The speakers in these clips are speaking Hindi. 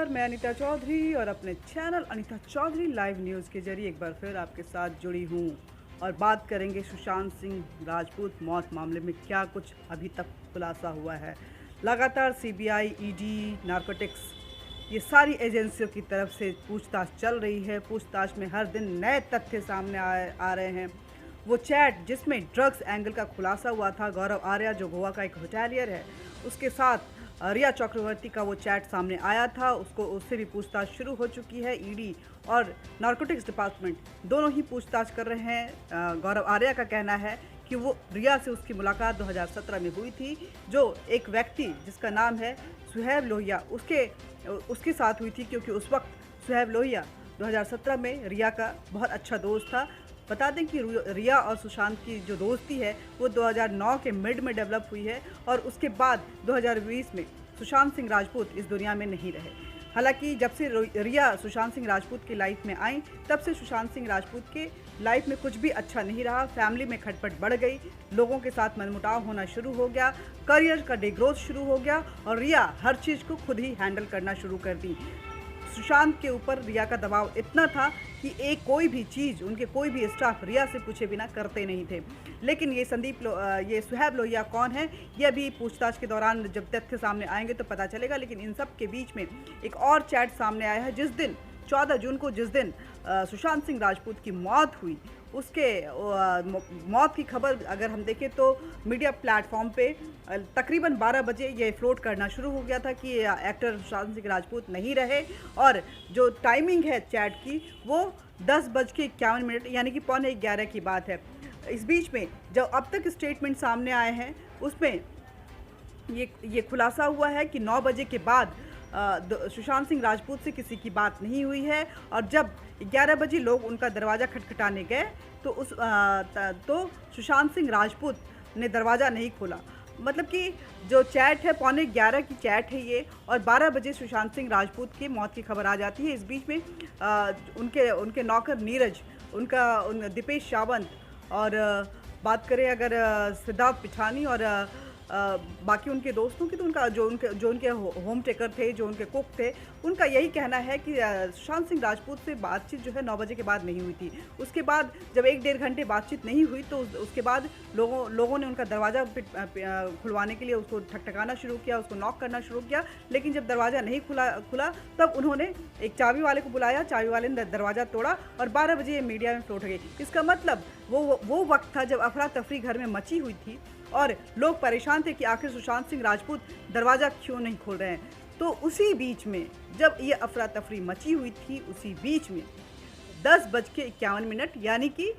नमस्कार, मैं अनीता चौधरी और अपने channel Anita Chaudhary live news के जरिए एक बार फिर आपके साथ जुड़ी हूँ और बात करेंगे सुशांत सिंह राजपूत मौत मामले में क्या कुछ अभी तक खुलासा हुआ है। लगातार सीबीआई, ईडी, नारकोटिक्स ये सारी एजेंसियों की तरफ से पूछताछ चल रही है। पूछताछ में हर दिन नए तथ्य सामने आ रहे हैं। वो चैट जिसमें ड्रग्स एंगल का खुलासा हुआ था, गौरव आर्या जो गोवा का एक होटेलियर है उसके साथ रिया चक्रवर्ती का वो चैट सामने आया था, उससे भी पूछताछ शुरू हो चुकी है। ईडी और नारकोटिक्स डिपार्टमेंट दोनों ही पूछताछ कर रहे हैं। गौरव आर्या का कहना है कि वो रिया से उसकी मुलाकात 2017 में हुई थी, जो एक व्यक्ति जिसका नाम है सुहैब लोहिया उसके साथ हुई थी, क्योंकि उस वक्त सुहैब लोहिया 2017 में रिया का बहुत अच्छा दोस्त था। बता दें कि रिया और सुशांत की जो दोस्ती है वो 2009 के मिड में डेवलप हुई है और उसके बाद 2020 में सुशांत सिंह राजपूत इस दुनिया में नहीं रहे। हालांकि जब से रिया सुशांत सिंह राजपूत की लाइफ में आई तब से सुशांत सिंह राजपूत के लाइफ में कुछ भी अच्छा नहीं रहा। फैमिली में खटपट बढ़ गई, लोगों के साथ मनमुटाव होना शुरू हो गया, करियर का डिग्रोथ शुरू हो गया और रिया हर चीज़ को खुद ही हैंडल करना शुरू कर दी। सुशांत के ऊपर रिया का दबाव इतना था कि कोई भी चीज़ उनके कोई भी स्टाफ रिया से पूछे बिना करते नहीं थे। लेकिन ये ये सुहैब लोहिया कौन है, ये अभी पूछताछ के दौरान जब तथ्य सामने आएंगे तो पता चलेगा। लेकिन इन सब के बीच में एक और चैट सामने आया है, जिस दिन 14 जून को जिस दिन सुशांत सिंह राजपूत की मौत हुई, उसके मौत की खबर अगर हम देखें तो मीडिया प्लेटफॉर्म पे तकरीबन 12 बजे ये फ्लोट करना शुरू हो गया था कि एक्टर सुशांत सिंह राजपूत नहीं रहे। और जो टाइमिंग है चैट की वो 10:51 यानी कि 11:15 की बात है। इस बीच में जो अब तक स्टेटमेंट सामने आए हैं उसमें ये खुलासा हुआ है कि 9 बजे के बाद सुशांत सिंह राजपूत से किसी की बात नहीं हुई है और जब 11 बजे लोग उनका दरवाज़ा खटखटाने गए तो सुशांत सिंह राजपूत ने दरवाज़ा नहीं खोला। मतलब कि जो चैट है 11:15 की चैट है ये, और 12 बजे सुशांत सिंह राजपूत की मौत की खबर आ जाती है। इस बीच में उनके नौकर नीरज, दीपेश सावंत और बात करें अगर सिद्धार्थ पिठानी और बाकी उनके दोस्तों की, तो जो उनके होम टेकर थे, जो उनके कुक थे, उनका यही कहना है कि सुशांत सिंह राजपूत से बातचीत जो है 9 बजे के बाद नहीं हुई थी। उसके बाद जब 1-1.5 घंटे बातचीत नहीं हुई तो उसके बाद लोगों ने उनका दरवाज़ा खुलवाने के लिए उसको ठकठकाना शुरू किया, उसको नॉक करना शुरू किया। लेकिन जब दरवाज़ा नहीं खुला तब उन्होंने एक चाबी वाले को बुलाया, चाबी वाले ने दरवाज़ा तोड़ा और 12 बजे ये मीडिया में फ्लोट हो गई। इसका मतलब वो वक्त था जब अफरा तफरी घर में मची हुई थी और लोग परेशान थे कि आखिर सुशांत सिंह राजपूत दरवाज़ा क्यों नहीं खोल रहे हैं। तो उसी बीच में जब ये अफरा तफरी मची हुई थी, उसी बीच में 10:51 यानी कि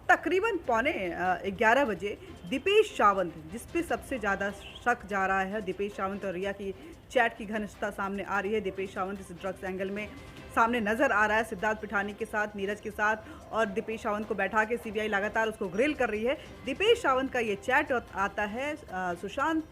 तकरीबन 11:15 बजे दीपेश सावंत, जिस पे सबसे ज़्यादा शक जा रहा है, दीपेश सावंत और रिया की चैट की घनिष्ठता सामने आ रही है। दीपेश सावंत इस ड्रग्स एंगल में सामने नज़र आ रहा है, सिद्धार्थ पिठानी के साथ, नीरज के साथ, और दीपेश सावंत को बैठा के सीबीआई लगातार उसको ग्रिल कर रही है। दीपेश सावंत का ये चैट आता है सुशांत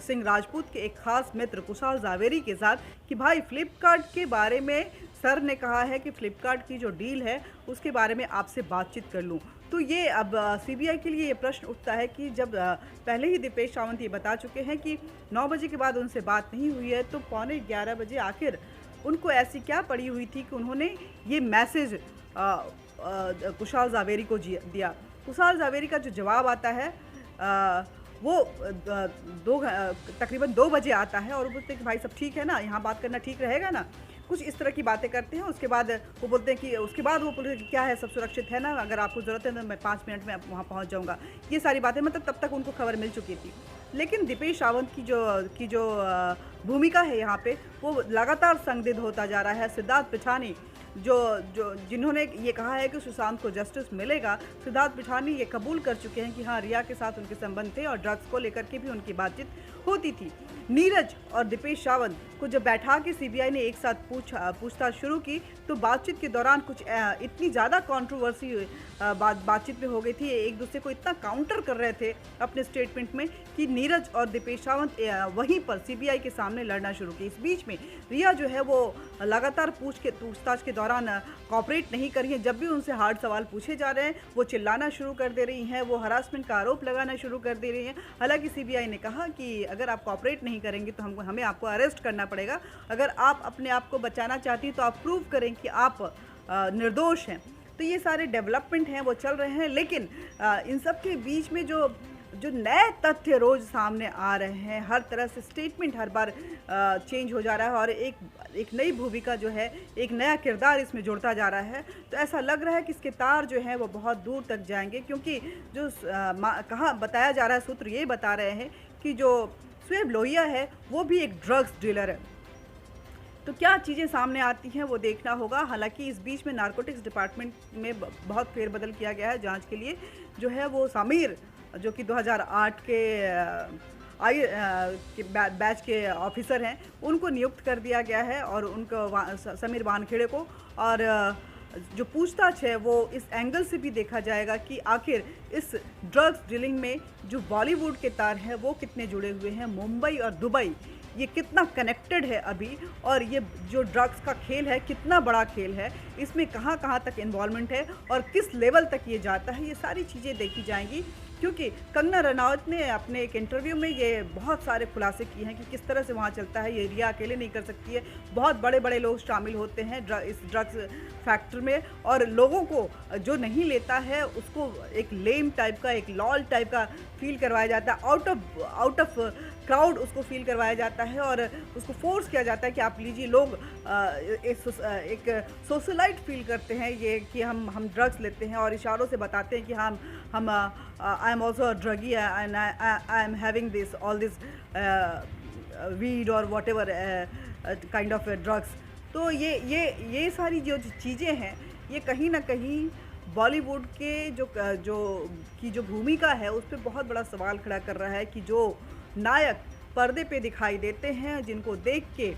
सिंह राजपूत के एक खास मित्र कुशाल जावेरी के साथ कि भाई फ्लिपकार्ट के बारे में सर ने कहा है कि फ्लिपकार्ट की जो डील है उसके बारे में आपसे बातचीत कर लूं। तो ये अब सीबीआई के लिए ये प्रश्न उठता है कि जब पहले ही दीपेश सावंत ये बता चुके हैं कि 9 बजे के बाद उनसे बात नहीं हुई है, तो 11:15 बजे आखिर उनको ऐसी क्या पड़ी हुई थी कि उन्होंने ये मैसेज कुशाल जावेरी को दिया। कुशाल जावेरी का जो जवाब आता है वो तकरीबन 2 बजे आता है और वो बोलते हैं कि भाई सब ठीक है ना, यहाँ बात करना ठीक रहेगा ना, कुछ इस तरह की बातें करते हैं। उसके बाद वो बोलते हैं कि क्या है, सब सुरक्षित है ना, अगर आपको ज़रूरत है तो मैं 5 मिनट में वहाँ पहुँच जाऊँगा। ये सारी बातें, मतलब तब तक उनको खबर मिल चुकी थी। लेकिन दीपेश सावंत की जो भूमिका है यहाँ पे वो लगातार संदिग्ध होता जा रहा है। सिद्धार्थ पिठानी जिन्होंने ये कहा है कि सुशांत को जस्टिस मिलेगा, सिद्धार्थ पिठानी ये कबूल कर चुके हैं कि हाँ, रिया के साथ उनके संबंध थे और ड्रग्स को लेकर के भी उनकी बातचीत होती थी। नीरज और दीपेश सावंत को जब बैठा के सीबीआई ने एक साथ पूछताछ शुरू की तो बातचीत के दौरान कुछ इतनी ज़्यादा कंट्रोवर्सी बातचीत में हो गई थी, एक दूसरे को इतना काउंटर कर रहे थे अपने स्टेटमेंट में कि नीरज और दीपेश सावंत वहीं पर सीबीआई के सामने लड़ना शुरू की। इस बीच में रिया जो है वो लगातार पूछताछ के दौरान कोऑपरेट नहीं कर रही हैं। जब भी उनसे हार्ड सवाल पूछे जा रहे हैं वो चिल्लाना शुरू कर दे रही हैं, वो हरासमेंट का आरोप लगाना शुरू कर दे रही हैं। हालांकि सीबीआई ने कहा कि अगर आप कोऑपरेट नहीं करेंगे तो हमें आपको अरेस्ट करना पड़ेगा। अगर आप अपने आप को बचाना चाहती हैं तो आप प्रूव करें कि आप निर्दोष हैं। तो ये सारे डेवलपमेंट हैं वो चल रहे हैं, लेकिन इन सब के बीच में जो नए तथ्य रोज़ सामने आ रहे हैं, हर तरह से स्टेटमेंट हर बार चेंज हो जा रहा है और एक नई भूमिका जो है, एक नया किरदार इसमें जुड़ता जा रहा है। तो ऐसा लग रहा है कि इसके तार जो हैं वो बहुत दूर तक जाएंगे, क्योंकि जो कहाँ बताया जा रहा है, सूत्र ये बता रहे हैं कि जो शोएब लोहिया है वो भी एक ड्रग्स डीलर है। तो क्या चीज़ें सामने आती हैं वो देखना होगा। हालांकि इस बीच में नारकोटिक्स डिपार्टमेंट में बहुत फेरबदल किया गया है। जांच के लिए जो है वो समीर, जो कि 2008 के बैच के ऑफिसर हैं, उनको नियुक्त कर दिया गया है और उनको समीर वानखेड़े को, और जो पूछताछ है वो इस एंगल से भी देखा जाएगा कि आखिर इस ड्रग्स डीलिंग में जो बॉलीवुड के तार हैं वो कितने जुड़े हुए हैं, मुंबई और दुबई ये कितना कनेक्टेड है अभी, और ये जो ड्रग्स का खेल है कितना बड़ा खेल है, इसमें कहाँ कहाँ तक इन्वॉल्वमेंट है और किस लेवल तक ये जाता है, ये सारी चीज़ें देखी जाएंगी। क्योंकि कंगना रनौत ने अपने एक इंटरव्यू में ये बहुत सारे खुलासे किए हैं कि किस तरह से वहाँ चलता है। ये रिया अकेले नहीं कर सकती है, बहुत बड़े बड़े लोग शामिल होते हैं इस ड्रग्स फैक्ट्री में, और लोगों को जो नहीं लेता है उसको एक लेम टाइप का, एक लॉल टाइप का फील करवाया जाता है, आउट ऑफ क्राउड उसको फील करवाया जाता है और उसको फोर्स किया जाता है कि आप लीजिए। लोग एक सोशलाइट फील करते हैं ये कि हम ड्रग्स लेते हैं और इशारों से बताते हैं कि हम I am also druggy and I am having this all this weed और whatever kind of drugs. तो ये सारी जो चीज़ें हैं ये कहीं ना कहीं बॉलीवुड के जो भूमिका है उस पर बहुत बड़ा सवाल खड़ा कर रहा है कि जो नायक पर्दे पे दिखाई देते हैं, जिनको देख के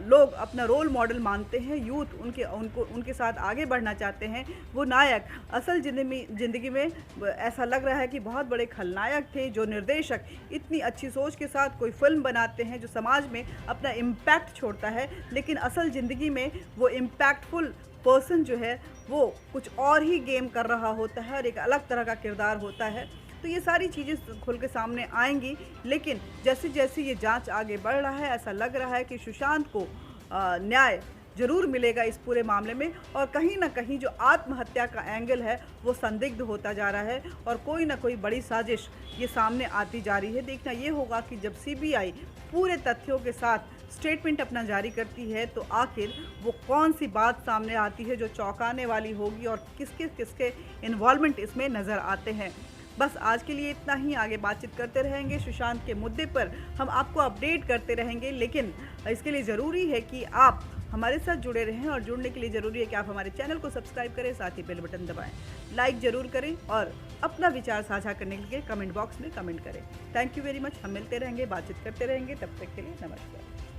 लोग अपना रोल मॉडल मानते हैं, यूथ उनके साथ आगे बढ़ना चाहते हैं, वो नायक असल ज़िंदगी में ऐसा लग रहा है कि बहुत बड़े खलनायक थे। जो निर्देशक इतनी अच्छी सोच के साथ कोई फिल्म बनाते हैं जो समाज में अपना इम्पैक्ट छोड़ता है, लेकिन असल ज़िंदगी में वो इम्पैक्टफुल पर्सन जो है वो कुछ और ही गेम कर रहा होता है और एक अलग तरह का किरदार होता है। तो ये सारी चीज़ें खुल के सामने आएंगी, लेकिन जैसे जैसे ये जांच आगे बढ़ रहा है ऐसा लग रहा है कि सुशांत को न्याय ज़रूर मिलेगा इस पूरे मामले में, और कहीं ना कहीं जो आत्महत्या का एंगल है वो संदिग्ध होता जा रहा है और कोई ना कोई बड़ी साजिश ये सामने आती जा रही है। देखना ये होगा कि जब सीबीआई पूरे तथ्यों के साथ स्टेटमेंट अपना जारी करती है तो आखिर वो कौन सी बात सामने आती है जो चौंकाने वाली होगी और किसके किसके इन्वॉल्वमेंट इसमें नज़र आते हैं। बस आज के लिए इतना ही, आगे बातचीत करते रहेंगे सुशांत के मुद्दे पर, हम आपको अपडेट करते रहेंगे, लेकिन इसके लिए ज़रूरी है कि आप हमारे साथ जुड़े रहें और जुड़ने के लिए ज़रूरी है कि आप हमारे चैनल को सब्सक्राइब करें, साथ ही बेल बटन दबाएं, लाइक ज़रूर करें और अपना विचार साझा करने के लिए कमेंट बॉक्स में कमेंट करें। Thank you very much. हम मिलते रहेंगे, बातचीत करते रहेंगे, तब तक के लिए नमस्कार।